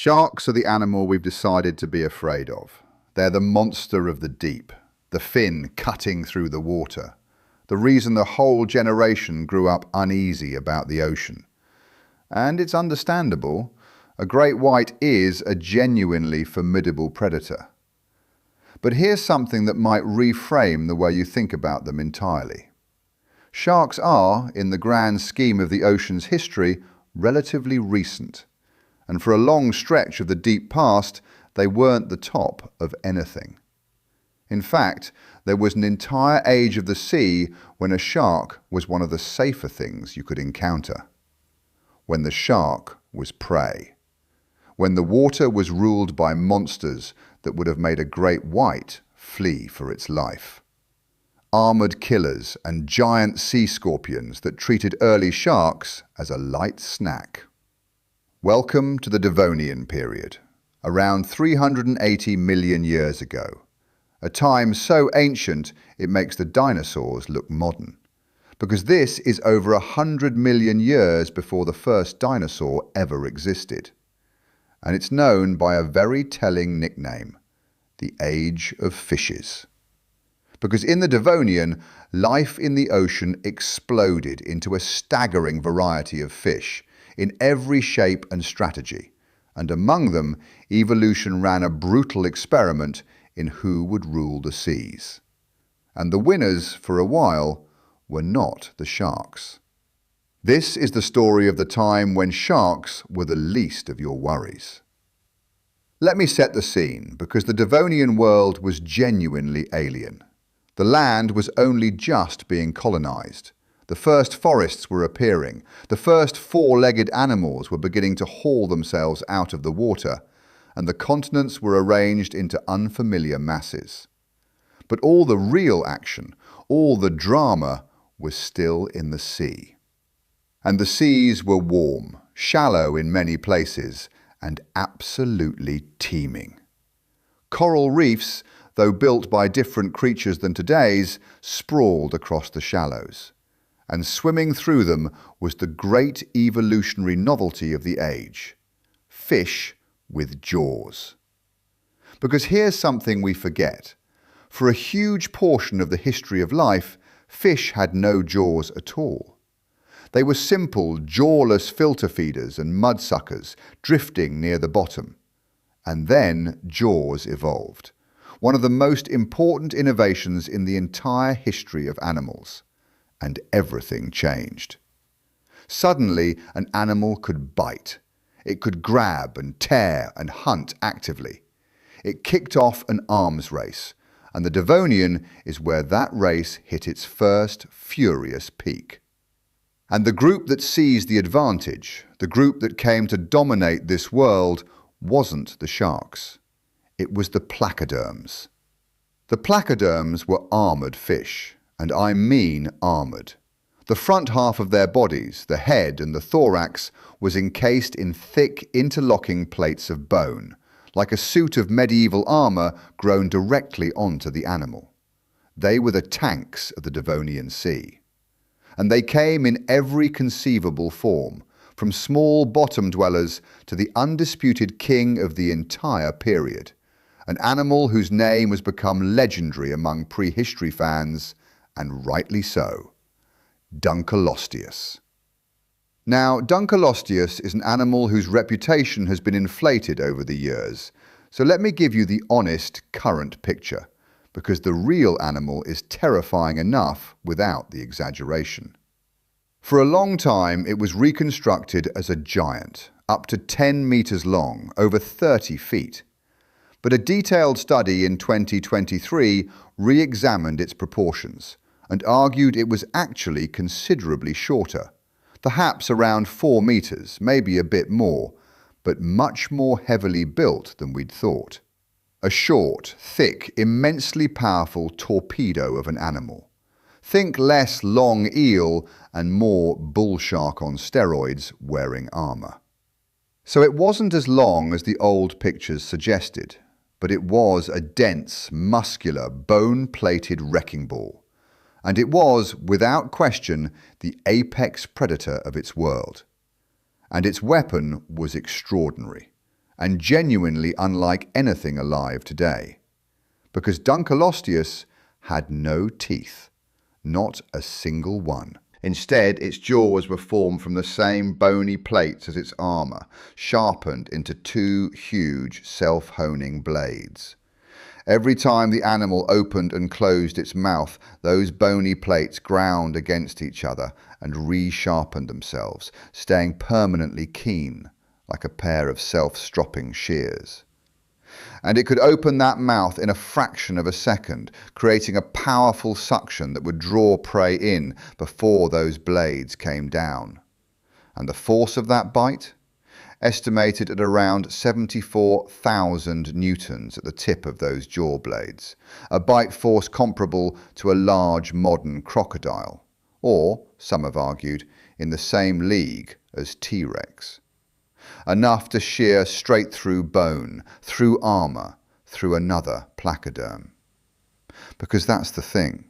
Sharks are the animal we've decided to be afraid of. They're the monster of the deep, the fin cutting through the water, the reason the whole generation grew up uneasy about the ocean. And it's understandable. A great white is a genuinely formidable predator. But here's something that might reframe the way you think about them entirely. Sharks are, in the grand scheme of the ocean's history, relatively recent. And for a long stretch of the deep past, they weren't the top of anything. In fact, there was an entire age of the sea when a shark was one of the safer things you could encounter. When the shark was prey. When the water was ruled by monsters that would have made a great white flee for its life. Armored killers and giant sea scorpions that treated early sharks as a light snack. Welcome to the Devonian period, around 380 million years ago. A time so ancient it makes the dinosaurs look modern. Because this is over 100 million years before the first dinosaur ever existed. And it's known by a very telling nickname, the Age of Fishes. Because in the Devonian, life in the ocean exploded into a staggering variety of fish, in every shape and strategy, and among them, evolution ran a brutal experiment in who would rule the seas. And the winners, for a while, were not the sharks. This is the story of the time when sharks were the least of your worries. Let me set the scene, because the Devonian world was genuinely alien. The land was only just being colonized. The first forests were appearing. The first four-legged animals were beginning to haul themselves out of the water, and the continents were arranged into unfamiliar masses. But all the real action, all the drama, was still in the sea. And the seas were warm, shallow in many places, and absolutely teeming. Coral reefs, though built by different creatures than today's, sprawled across the shallows. And swimming through them was the great evolutionary novelty of the age. Fish with jaws. Because here's something we forget. For a huge portion of the history of life, fish had no jaws at all. They were simple, jawless filter feeders and mudsuckers drifting near the bottom. And then jaws evolved. One of the most important innovations in the entire history of animals. And everything changed. Suddenly, an animal could bite. It could grab and tear and hunt actively. It kicked off an arms race, and the Devonian is where that race hit its first furious peak. And the group that seized the advantage, the group that came to dominate this world, wasn't the sharks. It was the placoderms. The placoderms were armored fish. And I mean armoured. The front half of their bodies, the head and the thorax, was encased in thick interlocking plates of bone, like a suit of medieval armour grown directly onto the animal. They were the tanks of the Devonian Sea. And they came in every conceivable form, from small bottom dwellers to the undisputed king of the entire period, an animal whose name has become legendary among prehistory fans, and rightly so, Dunkleosteus. Now, Dunkleosteus is an animal whose reputation has been inflated over the years, so let me give you the honest, current picture, because the real animal is terrifying enough without the exaggeration. For a long time, it was reconstructed as a giant, up to 10 meters long, over 30 feet. But a detailed study in 2023 re-examined its proportions, and argued it was actually considerably shorter, perhaps around 4 meters, maybe a bit more, but much more heavily built than we'd thought. A short, thick, immensely powerful torpedo of an animal. Think less long eel and more bull shark on steroids wearing armour. So it wasn't as long as the old pictures suggested, but it was a dense, muscular, bone-plated wrecking ball. And it was, without question, the apex predator of its world. And its weapon was extraordinary. and genuinely unlike anything alive today. Because Dunkleosteus had no teeth, not a single one. Instead, its jaws were formed from the same bony plates as its armour, sharpened into two huge self-honing blades. Every time the animal opened and closed its mouth, those bony plates ground against each other and re-sharpened themselves, staying permanently keen, like a pair of self-stropping shears. And it could open that mouth in a fraction of a second, creating a powerful suction that would draw prey in before those blades came down. And the force of that bite? Estimated at around 74,000 newtons at the tip of those jaw blades, a bite force comparable to a large modern crocodile, or, some have argued, in the same league as T-Rex. Enough to shear straight through bone, through armour, through another placoderm. Because that's the thing.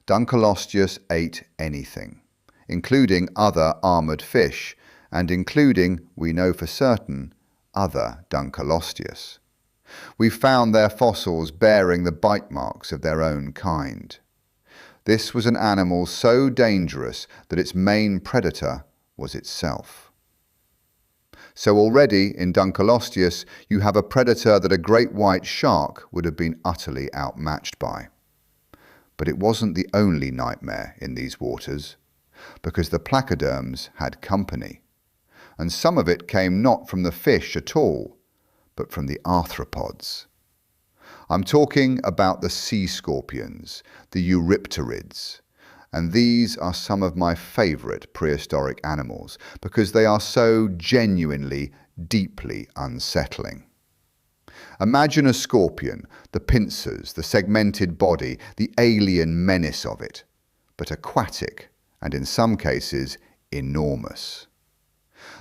Dunkleosteus ate anything, including other armoured fish, and including, we know for certain, other Dunkleosteus. We found their fossils bearing the bite marks of their own kind. This was an animal so dangerous that its main predator was itself. So already in Dunkleosteus you have a predator that a great white shark would have been utterly outmatched by. But it wasn't the only nightmare in these waters, because the placoderms had company. And some of it came not from the fish at all, but from the arthropods. I'm talking about the sea scorpions, the eurypterids, and these are some of my favourite prehistoric animals because they are so genuinely, deeply unsettling. Imagine a scorpion, the pincers, the segmented body, the alien menace of it, but aquatic and in some cases enormous.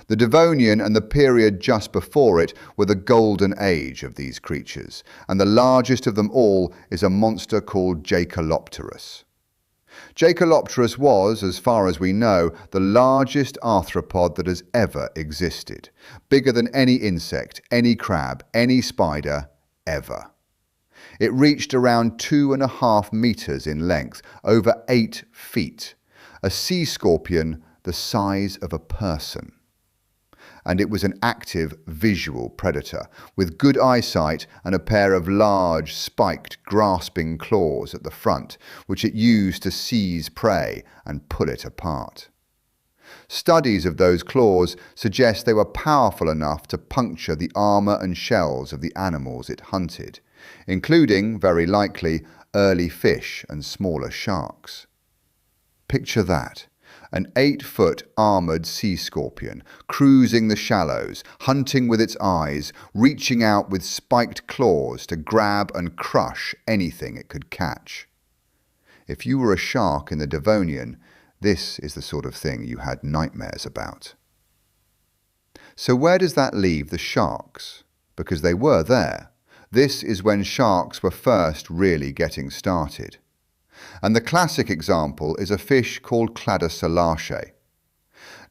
The Devonian and the period just before it were the golden age of these creatures, and the largest of them all is a monster called Jaekelopterus. Jaekelopterus was, as far as we know, the largest arthropod that has ever existed, bigger than any insect, any crab, any spider, ever. It reached around 2.5 meters in length, over 8 feet, a sea scorpion the size of a person. And it was an active visual predator, with good eyesight and a pair of large, spiked, grasping claws at the front, which it used to seize prey and pull it apart. Studies of those claws suggest they were powerful enough to puncture the armour and shells of the animals it hunted, including, very likely, early fish and smaller sharks. Picture that. An 8-foot armoured sea scorpion, cruising the shallows, hunting with its eyes, reaching out with spiked claws to grab and crush anything it could catch. If you were a shark in the Devonian, this is the sort of thing you had nightmares about. So where does that leave the sharks? Because they were there. This is when sharks were first really getting started. And the classic example is a fish called Cladocelarchae.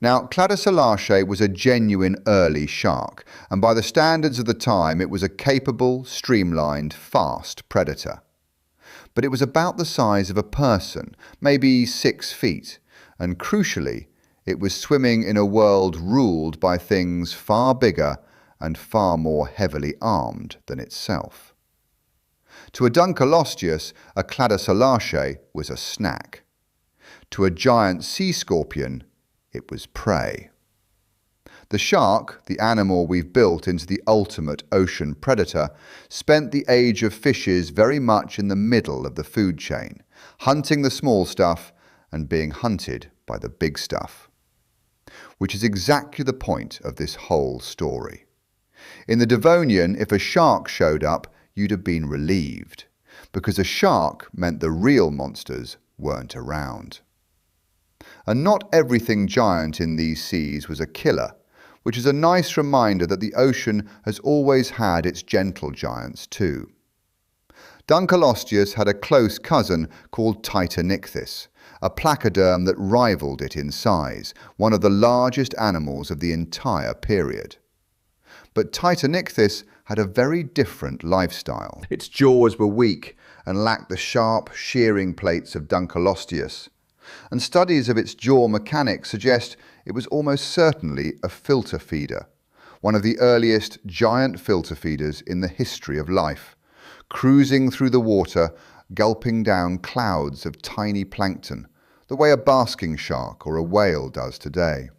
Now, Cladocelarchae was a genuine early shark, and by the standards of the time it was a capable, streamlined, fast predator. But it was about the size of a person, maybe 6 feet, and crucially, it was swimming in a world ruled by things far bigger and far more heavily armed than itself. To a Dunkleosteus, a Cladocelarchae was a snack. To a giant sea scorpion, it was prey. The shark, the animal we've built into the ultimate ocean predator, spent the age of fishes very much in the middle of the food chain, hunting the small stuff and being hunted by the big stuff. Which is exactly the point of this whole story. In the Devonian, if a shark showed up, you'd have been relieved, because a shark meant the real monsters weren't around. And not everything giant in these seas was a killer, which is a nice reminder that the ocean has always had its gentle giants too. Dunkleosteus had a close cousin called Titanichthys, a placoderm that rivaled it in size, one of the largest animals of the entire period. But Titanichthys had a very different lifestyle. Its jaws were weak and lacked the sharp shearing plates of Dunkleosteus, and studies of its jaw mechanics suggest it was almost certainly a filter feeder, one of the earliest giant filter feeders in the history of life, cruising through the water, gulping down clouds of tiny plankton, the way a basking shark or a whale does today.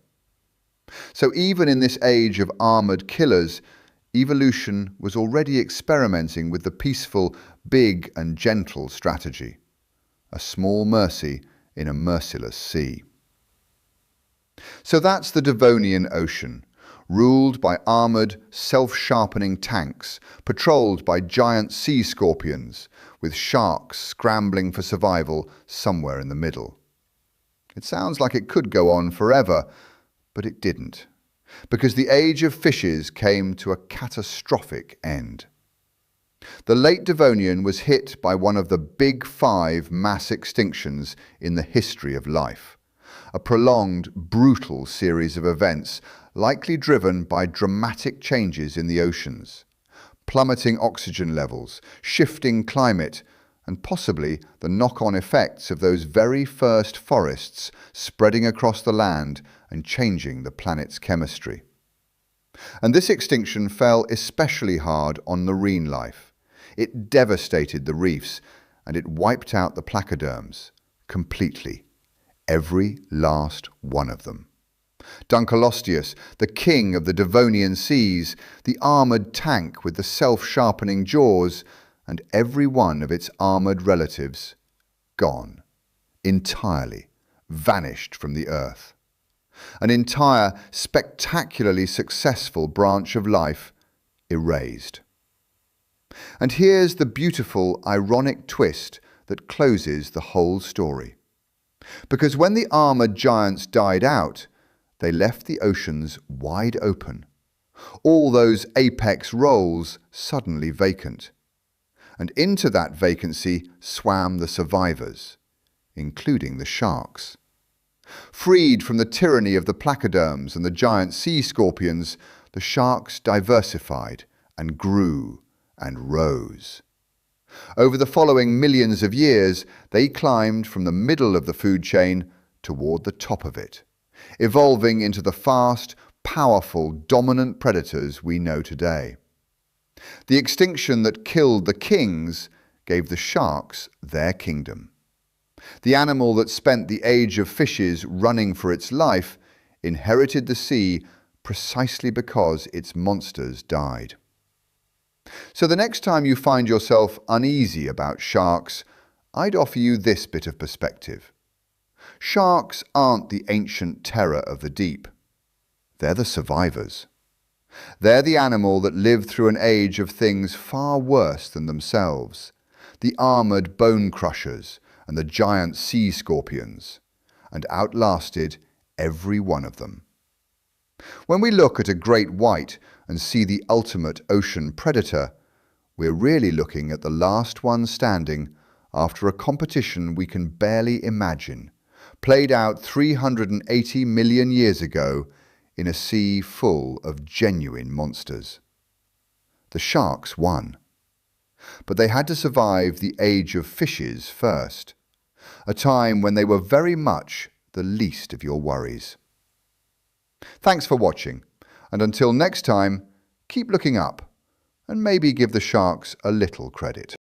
So even in this age of armoured killers, evolution was already experimenting with the peaceful, big and gentle strategy. A small mercy in a merciless sea. So that's the Devonian Ocean, ruled by armoured, self-sharpening tanks, patrolled by giant sea scorpions, with sharks scrambling for survival somewhere in the middle. It sounds like it could go on forever, but it didn't, because the age of fishes came to a catastrophic end. The late Devonian was hit by one of the big 5 mass extinctions in the history of life, a prolonged, brutal series of events likely driven by dramatic changes in the oceans, plummeting oxygen levels, shifting climate, and possibly the knock-on effects of those very first forests spreading across the land and changing the planet's chemistry. And this extinction fell especially hard on marine life. It devastated the reefs, and it wiped out the placoderms completely, every last one of them. Dunkleosteus, the king of the Devonian seas, the armoured tank with the self-sharpening jaws, and every one of its armoured relatives, gone, entirely, vanished from the earth. An entire, spectacularly successful branch of life erased. And here's the beautiful, ironic twist that closes the whole story. Because when the armoured giants died out, they left the oceans wide open, all those apex roles suddenly vacant. And into that vacancy swam the survivors, including the sharks. Freed from the tyranny of the placoderms and the giant sea scorpions, the sharks diversified and grew and rose. Over the following millions of years, they climbed from the middle of the food chain toward the top of it, evolving into the fast, powerful, dominant predators we know today. The extinction that killed the kings gave the sharks their kingdom. The animal that spent the age of fishes running for its life inherited the sea precisely because its monsters died. So the next time you find yourself uneasy about sharks, I'd offer you this bit of perspective. Sharks aren't the ancient terror of the deep. They're the survivors. They're the animal that lived through an age of things far worse than themselves, the armoured bone crushers and the giant sea scorpions, and outlasted every one of them. When we look at a great white and see the ultimate ocean predator, we're really looking at the last one standing after a competition we can barely imagine, played out 380 million years ago in a sea full of genuine monsters. The sharks won. But they had to survive the age of fishes first, a time when they were very much the least of your worries. Thanks for watching, and until next time, keep looking up and maybe give the sharks a little credit.